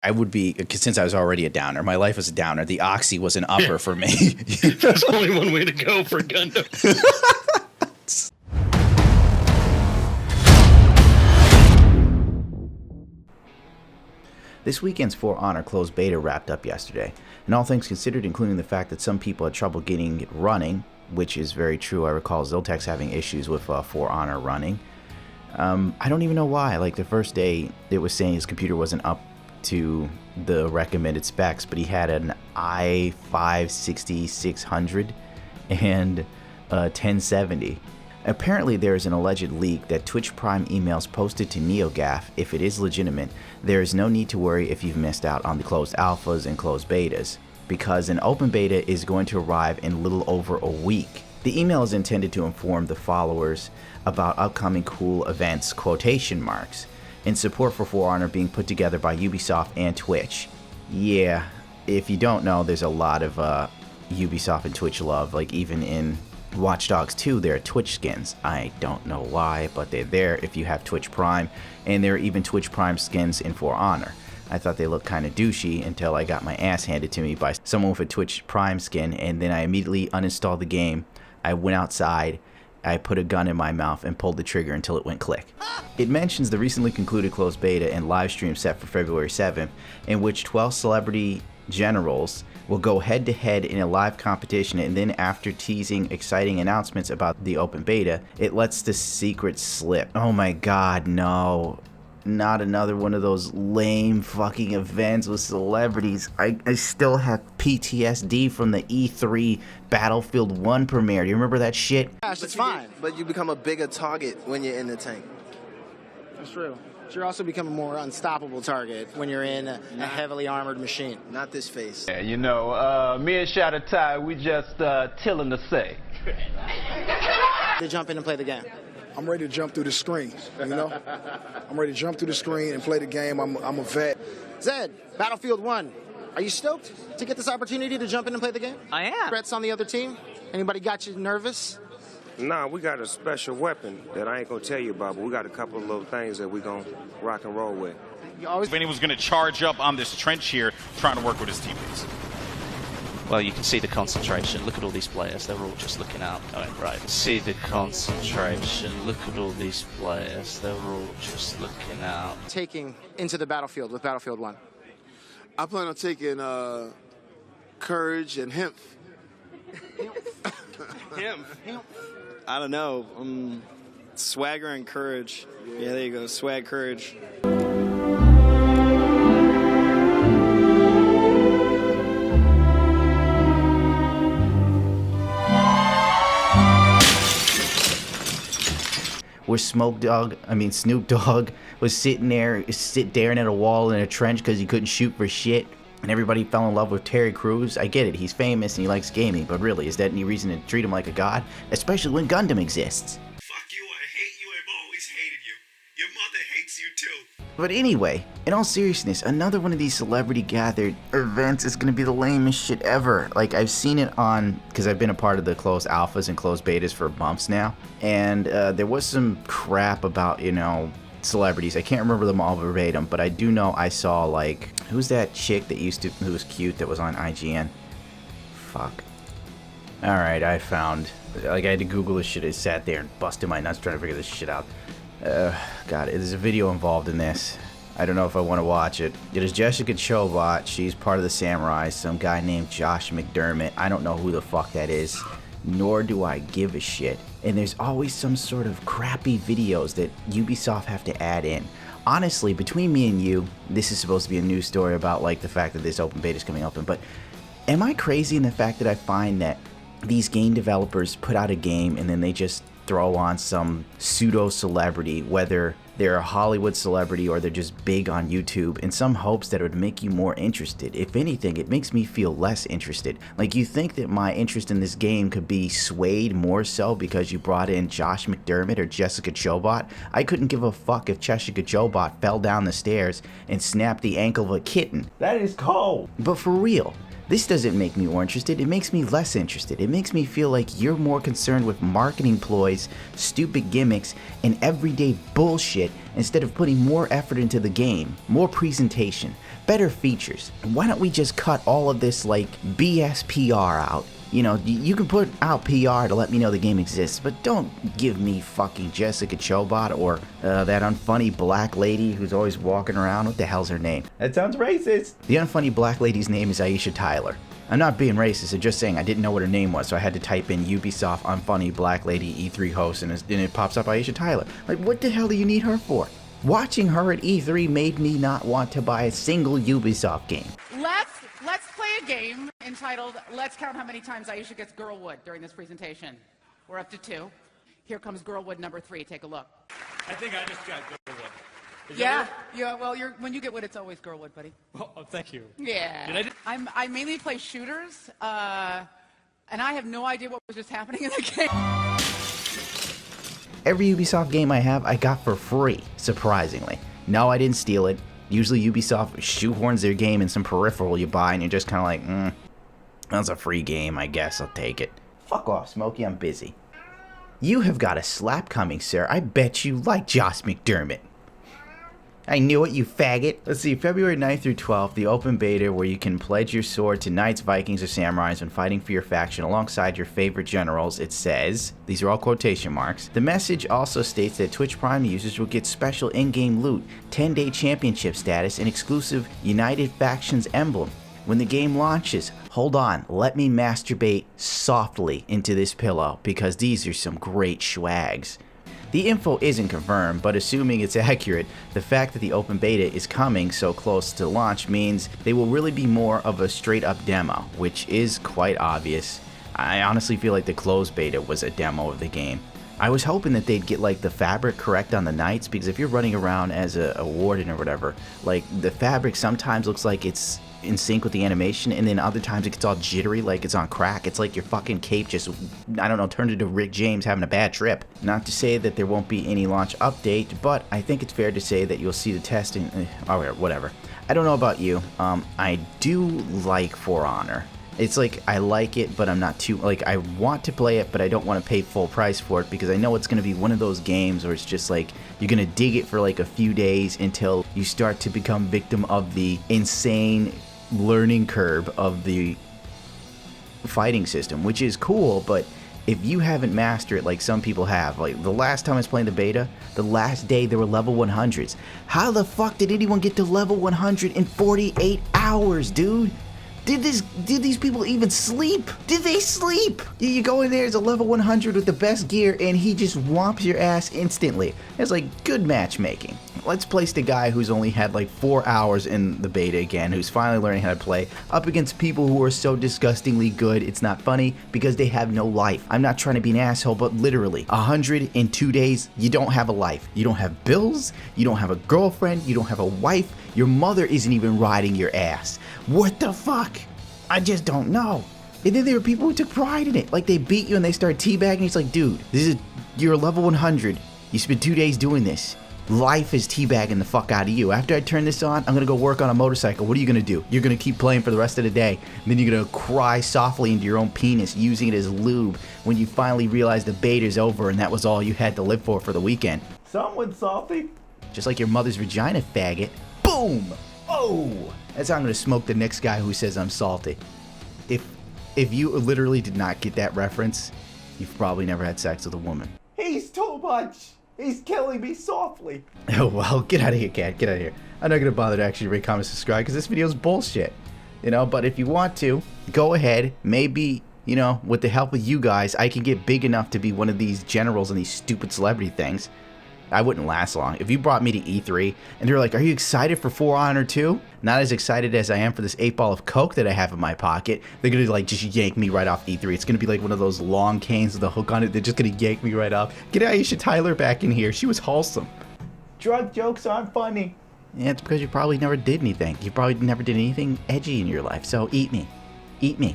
I would be, since I was already a downer, my life was a downer. The Oxy was an upper for me. There's only one way to go for Gundam. This weekend's For Honor closed beta wrapped up yesterday, and all things considered, including the fact that some people had trouble getting it running, which is very true. I recall Zoltek's having issues with For Honor running. I don't even know why. Like, the first day, it was saying his computer wasn't up to the recommended specs, but he had an i5-6600 and a 1070. Apparently there is an alleged leak that Twitch Prime emails posted to NeoGAF. If it is legitimate, there is no need to worry if you've missed out on the closed alphas and closed betas, because an open beta is going to arrive in a little over a week. The email is intended to inform the followers about upcoming cool events, quotation marks, in support for For Honor being put together by Ubisoft and Twitch. Yeah, if you don't know, there's a lot of Ubisoft and Twitch love. Like, even in Watch Dogs 2, there are Twitch skins. I don't know why, but they're there if you have Twitch Prime, and there are even Twitch Prime skins in For Honor. I thought they looked kind of douchey until I got my ass handed to me by someone with a Twitch Prime skin, and then I immediately uninstalled the game. I went outside, I put a gun in my mouth and pulled the trigger until it went click. It mentions the recently concluded closed beta and live stream set for February 7th, in which 12 celebrity generals will go head to head in a live competition, and then after teasing exciting announcements about the open beta, it lets the secret slip. Oh my god, no. Not another one of those lame fucking events with celebrities. I still have PTSD from the E3 Battlefield 1 premiere. Do you remember that shit? Gosh, it's fine. But you become a bigger target when you're in the tank. That's true. But you're also become a more unstoppable target when you're in a heavily armored machine. Not this face. Yeah, you know, me and Shadow Ty, we just chilling to say. To jump in and play the game. I'm ready to jump through the screen, you know? I'm ready to jump through the screen and play the game. I'm a vet. Zed, Battlefield 1. Are you stoked to get this opportunity to jump in and play the game? I am. Threats on the other team? Anybody got you nervous? Nah, we got a special weapon that I ain't gonna tell you about, but we got a couple of little things that we gonna rock and roll with. Vinny was gonna charge up on this trench here, trying to work with his teammates. Well, you can see the concentration. Look at all these players. They're all just looking out. Going right. See the concentration. Look at all these players. They're all just looking out. Taking into the battlefield with Battlefield 1. I plan on taking courage and hemp. Him? I don't know. Swagger and courage. Yeah, there you go. Swag, courage. Where Snoop Dogg was staring at a wall in a trench because he couldn't shoot for shit, and everybody fell in love with Terry Crews. I get it, he's famous and he likes gaming, but really, is that any reason to treat him like a god? Especially when Gundam exists. Fuck you, I hate you, I've always hated you. Your mother hates you too. But anyway, in all seriousness, another one of these celebrity gathered events is gonna be the lamest shit ever. Like, I've seen it on, because I've been a part of the closed alphas and closed betas for months now, and there was some crap about, you know, celebrities. I can't remember them all verbatim, but I do know I saw, like, who's that chick that who was cute that was on IGN? Fuck. Alright, I found, like, I had to Google this shit. I sat there and busted my nuts trying to figure this shit out. God, there's a video involved in this. I don't know if I want to watch it. It is Jessica Chobot. She's part of the Samurai. Some guy named Josh McDermott. I don't know who the fuck that is, nor do I give a shit. And there's always some sort of crappy videos that Ubisoft have to add in. Honestly, between me and you, this is supposed to be a news story about, like, the fact that this open beta is coming open, but am I crazy in the fact that I find that these game developers put out a game and then they just throw on some pseudo-celebrity, whether they're a Hollywood celebrity or they're just big on YouTube, in some hopes that it would make you more interested? If anything, it makes me feel less interested. Like, you think that my interest in this game could be swayed more so because you brought in Josh McDermott or Jessica Chobot? I couldn't give a fuck if Jessica Chobot fell down the stairs and snapped the ankle of a kitten. That is cold. But for real, this doesn't make me more interested, it makes me less interested. It makes me feel like you're more concerned with marketing ploys, stupid gimmicks, and everyday bullshit instead of putting more effort into the game, more presentation, better features. Why don't we just cut all of this like BS PR out? You know, you can put out PR to let me know the game exists, but don't give me fucking Jessica Chobot or that unfunny black lady who's always walking around. What the hell's her name? That sounds racist. The unfunny black lady's name is Aisha Tyler. I'm not being racist, I'm just saying I didn't know what her name was, so I had to type in Ubisoft unfunny black lady E3 host, and it pops up Aisha Tyler. Like, what the hell do you need her for? Watching her at E3 made me not want to buy a single Ubisoft game. Let's play a game entitled Let's Count How Many Times Aisha Gets Girlwood during this presentation. We're up to 2. Here comes Girlwood number 3. Take a look. I think I just got Girlwood. Yeah, well, when you get wood, it's always Girlwood, buddy. Oh, thank you. Yeah. I mainly play shooters, and I have no idea what was just happening in the game. Every Ubisoft game I have, I got for free, surprisingly. No, I didn't steal it. Usually Ubisoft shoehorns their game in some peripheral you buy, and you're just kind of like, that's a free game, I guess I'll take it. Fuck off, Smokey, I'm busy. You have got a slap coming, sir. I bet you like Josh McDermott. I knew it, you faggot. Let's see, February 9th through 12th, the open beta where you can pledge your sword to knights, Vikings, or samurais when fighting for your faction alongside your favorite generals. It says, these are all quotation marks. The message also states that Twitch Prime users will get special in-game loot, 10-day championship status, and exclusive United Factions emblem. When the game launches, hold on, let me masturbate softly into this pillow because these are some great schwags. The info isn't confirmed, but assuming it's accurate, the fact that the open beta is coming so close to launch means they will really be more of a straight up demo, which is quite obvious. I honestly feel like the closed beta was a demo of the game. I was hoping that they'd get like the fabric correct on the knights, because if you're running around as a warden or whatever, like the fabric sometimes looks like it's in sync with the animation, and then other times it gets all jittery like it's on crack. It's like your fucking cape just, I don't know, turned into Rick James having a bad trip. Not to say that there won't be any launch update, but I think it's fair to say that you'll see the testing, whatever. I don't know about you, I do like For Honor. It's like, I like it, but I'm not too, like, I want to play it, but I don't want to pay full price for it, because I know it's going to be one of those games where it's just like, you're going to dig it for like a few days until you start to become victim of the insane learning curve of the fighting system, which is cool, but if you haven't mastered it like some people have, like the last time I was playing the beta, the last day there were level 100s. How the fuck did anyone get to level 100 in 48 hours, dude? Did these people even sleep? Did they sleep? You go in there as a level 100 with the best gear and he just whomps your ass instantly. It's like good matchmaking. Let's place the guy who's only had like 4 hours in the beta again, who's finally learning how to play, up against people who are so disgustingly good it's not funny because they have no life. I'm not trying to be an asshole, but literally 102 days, you don't have a life. You don't have bills, you don't have a girlfriend, you don't have a wife, your mother isn't even riding your ass. What the fuck? I just don't know. And then there were people who took pride in it. Like they beat you and they start teabagging. It's like, dude, you're level 100. You spent 2 days doing this. Life is teabagging the fuck out of you. After I turn this on, I'm gonna go work on a motorcycle. What are you gonna do? You're gonna keep playing for the rest of the day. And then you're gonna cry softly into your own penis, using it as lube when you finally realize the beta's over and that was all you had to live for the weekend. Someone salty. Just like your mother's vagina, faggot. Boom! Oh! That's how I'm gonna smoke the next guy who says I'm salty. If you literally did not get that reference, you've probably never had sex with a woman. He's too much! He's killing me softly! Oh well, get out of here, cat. Get out of here. I'm not gonna bother to actually rate, comment, subscribe, because this video is bullshit. You know, but if you want to, go ahead. Maybe, you know, with the help of you guys, I can get big enough to be one of these generals in these stupid celebrity things. I wouldn't last long. If you brought me to E3 and you're like, are you excited for For Honor 2? Not as excited as I am for this 8-ball of coke that I have in my pocket. They're gonna like just yank me right off E3. It's gonna be like one of those long canes with a hook on it. They're just gonna yank me right off. Get Aisha Tyler back in here. She was wholesome. Drug jokes aren't funny. Yeah, it's because you probably never did anything. You probably never did anything edgy in your life. So eat me. Eat me.